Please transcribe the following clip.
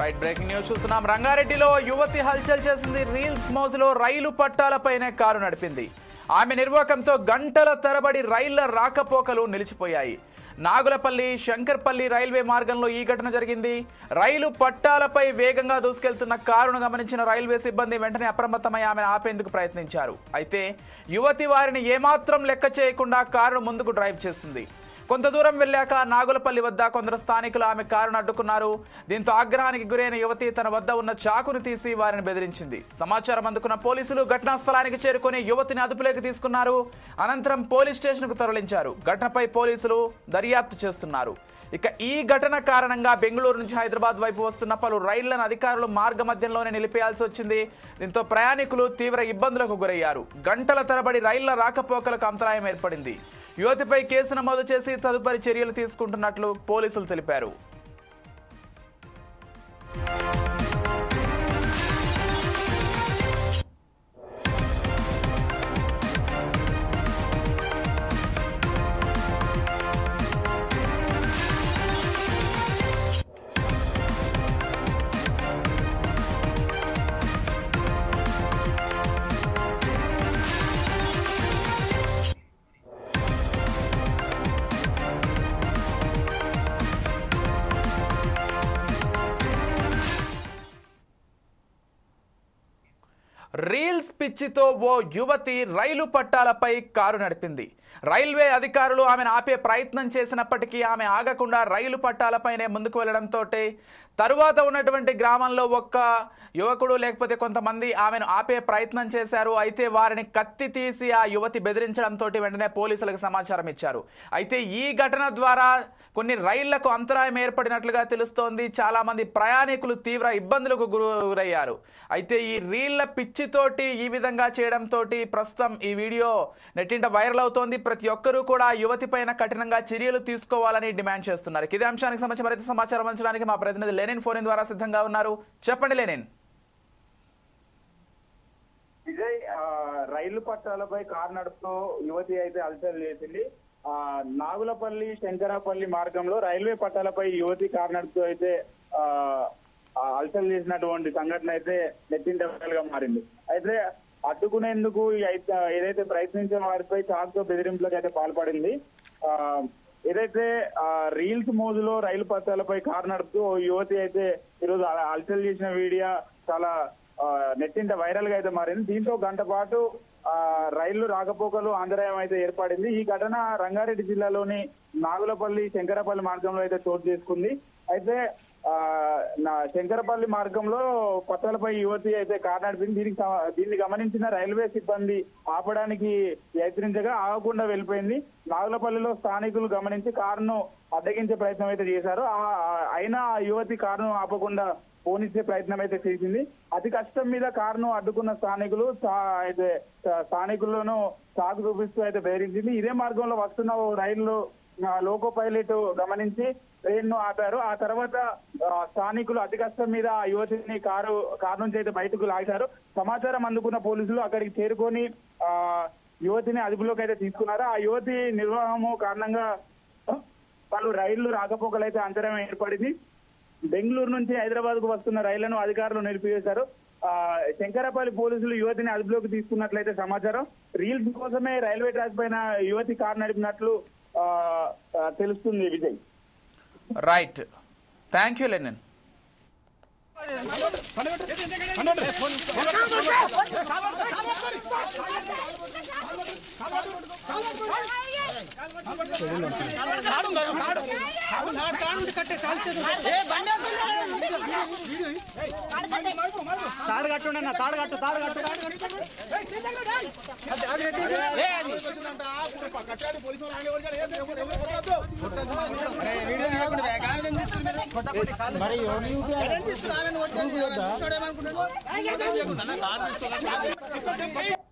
Right breaking news చూస్తున్నాం. రంగారెడ్డిలో యువతి హల్చల్ చేసింది. రీల్స్ మోజులో రైలు పట్టాలపైనే కారు నడిపింది. ఆమె నిర్వాకంతో గంటల తరబడి రైళ్ల రాకపోకలు నిలిచిపోయాయి. నాగులపల్లి శంకర్పల్లి రైల్వే మార్గంలో ఈ ఘటన జరిగింది. రైలు పట్టాలపై వేగంగా దూసుకెళ్తున్న కారును గమనించిన రైల్వే సిబ్బంది వెంటనే అప్రమత్తమై ఆమెను ఆపేందుకు ప్రయత్నించారు. అయితే యువతి వారిని ఏమాత్రం లెక్క చేయకుండా కారును ముందుకు డ్రైవ్ చేసింది. కొంత దూరం వెళ్ళాక నాగులపల్లి వద్ద కొందరు స్థానికులు ఆమె కారును అడ్డుకున్నారు. దీంతో ఆగ్రహానికి గురైన యువతి తన వద్ద ఉన్న చాకును తీసి వారిని బెదిరించింది. సమాచారం అందుకున్న పోలీసులు ఘటనా స్థలానికి చేరుకుని యువతిని అదుపులోకి తీసుకున్నారు. అనంతరం పోలీస్ స్టేషన్కు తరలించారు. ఘటనపై పోలీసులు దర్యాప్తు చేస్తున్నారు. ఇక ఈ ఘటన కారణంగా బెంగళూరు నుంచి హైదరాబాద్ వైపు వస్తున్న పలు రైళ్లను అధికారులు మార్గ మధ్యంలోనే నిలిపేయాల్సి వచ్చింది. దీంతో ప్రయాణికులు తీవ్ర ఇబ్బందులకు గురయ్యారు. గంటల తరబడి రైళ్ల రాకపోకలకు అంతరాయం ఏర్పడింది. యువతిపై కేసు నమోదు చేసి తదుపరి చర్యలు తీసుకుంటున్నట్లు పోలీసులు తెలిపారు. రీల్స్ పిచ్చితో ఓ యువతి రైలు పట్టాలపై కారు నడిపింది. రైల్వే అధికారులు ఆమెను ఆపే ప్రయత్నం చేసినప్పటికీ ఆమె ఆగకుండా రైలు పట్టాలపైనే ముందుకు వెళ్లడంతో తరువాత ఉన్నటువంటి గ్రామంలో ఒక్క యువకుడు లేకపోతే కొంతమంది ఆమెను ఆపే ప్రయత్నం చేశారు. అయితే వారిని కత్తి తీసి ఆ యువతి బెదిరించడంతో వెంటనే పోలీసులకు సమాచారం ఇచ్చారు. అయితే ఈ ఘటన ద్వారా కొన్ని రైళ్లకు అంతరాయం ఏర్పడినట్లుగా తెలుస్తోంది. చాలా మంది ప్రయాణికులు తీవ్ర ఇబ్బందులకు గురయ్యారు. అయితే ఈ రీళ్ల పిచ్చితోటి ఈ విధంగా చేయడంతో ప్రస్తుతం ఈ వీడియో నెట్టింట వైరల్ అవుతోంది. ప్రతి ఒక్కరూ కూడా యువతి పైన కఠినంగా చర్యలు తీసుకోవాలని డిమాండ్ చేస్తున్నారు. ఇదే అంశానికి సంబంధించి మరింత సమాచారం అందించడానికి మా ప్రతినిధి లెనిన్ ఫోన్ ద్వారా సిద్ధంగా ఉన్నారు. చెప్పండి లెనిన్. విజయ్, రైలు పట్టాలపై కారు నడుపుతూ యువతి అయితే హల్చల్ చేసింది. నాగులపల్లి శంకరపల్లి మార్గంలో రైల్వే పట్టాలపై యువతి కారు నడుపుతూ అయితే హల్చల్ చేసినటువంటి సంఘటన అయితే నెట్టింట వైరల్ గా మారింది. అయితే అడ్డుకునేందుకు ఏదైతే ప్రయత్నించిన వారిపై చాకుతో బెదిరింపులకు అయితే పాల్పడింది. ఏదైతే రీల్స్ మోజులో రైలు పట్టాలపై కారు నడుపుతూ యువతి అయితే ఈరోజు హల్చల్ చేసిన వీడియో చాలా నెట్టింట వైరల్ గా అయితే మారింది. దీంతో గంట పాటు రైళ్లు రాకపోకలు అంతరాయం అయితే ఏర్పడింది. ఈ ఘటన రంగారెడ్డి జిల్లాలోని నాగులపల్లి శంకరపల్లి మార్గంలో అయితే చోటు చేసుకుంది. అయితే శంకరపల్లి మార్గంలో పట్టాలపై యువతి అయితే కారు నడిపింది. దీన్ని గమనించిన రైల్వే సిబ్బంది ఆపడానికి యత్నించగా ఆగకుండా వెళ్ళిపోయింది. నాగులపల్లిలో స్థానికులు గమనించి కారును అడ్డగించే ప్రయత్నం అయితే చేశారు. అయినా ఆ యువతి కారును ఆపకుండా పోనిచ్చే ప్రయత్నం అయితే చేసింది. అతి కష్టం మీద కారును అడ్డుకున్న స్థానికులను చాకు చూపిస్తూ అయితే బెదిరించింది. ఇదే మార్గంలో వస్తున్న రైలు లోకో పైలట్ గమనించి ట్రైన్ ను ఆపారు. ఆ తర్వాత స్థానికులు అతి కష్టం మీద ఆ యువతిని కారు నుంచి అయితే బయటకు లాగారు. సమాచారం అందుకున్న పోలీసులు అక్కడికి చేరుకొని యువతిని అదుపులోకి అయితే తీసుకున్నారు. ఆ యువతి నిర్వాహము కారణంగా పలు రైళ్లు రాకపోకలు అయితే అంతరాయం ఏర్పడింది. బెంగళూరు నుంచి హైదరాబాద్ కు వస్తున్న రైళ్లను అధికారులు నిలిపివేశారు. శంకరపల్లి పోలీసులు యువతిని అదుపులోకి తీసుకున్నట్లయితే సమాచారం. రీల్స్ కోసమే రైల్వే ట్రాక్ పైన యువతి కారు నడిపినట్లు తెలుస్తుంది. Vijay, right, thank you Lenin. మరి